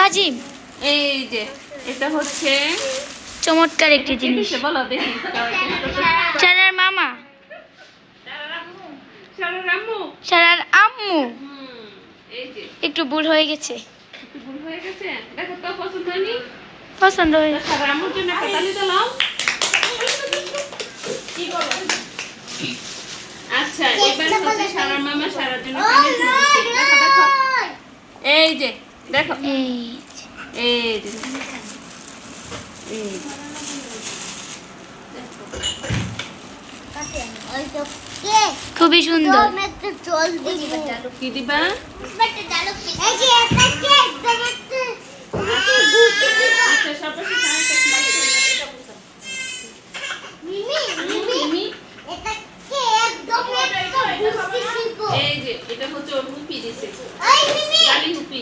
আজিম, এই যে এটা হচ্ছে চমৎকার একটি জিনিস। বলো দেখি। সারার মামা, সারার আম্মু। সারার আম্মু। এই যে একটু ভুল হয়ে গেছে। একটু ভুল হয়ে গেছে। দেখো তো পছন্দ হয়নি? পছন্দ হয়ে তো সারার আম্মুর জন্য একটা তালি দাও। কি করো? আচ্ছা, এবার হচ্ছে সারার মামা সারার জন্য তালি দিচ্ছে। দেখো দেখো। এই যে দেখো। এই এই যে এই খুবই সুন্দর। কি দিবা? আচ্ছা সর্বশেষ আরেকটা মিমি। এই যে এটা হচ্ছে ওর হুপি দিছে। ডালি হুপি।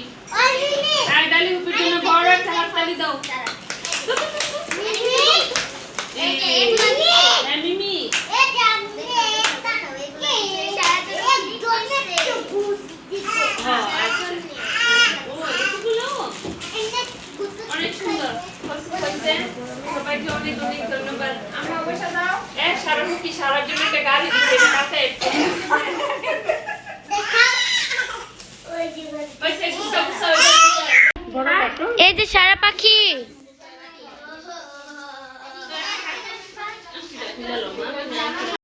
আর ডালি হুপির জন্য বড় একটা হাততালি দাও। হ্যাঁ মিমি। অনেক সুন্দর। সবাইকে অনেক অনেক ধন্যবাদ। সারা হুপি সারার জন্য একটা গাড়ি দিচ্ছে মাথায়। এই যে সারা পাখি।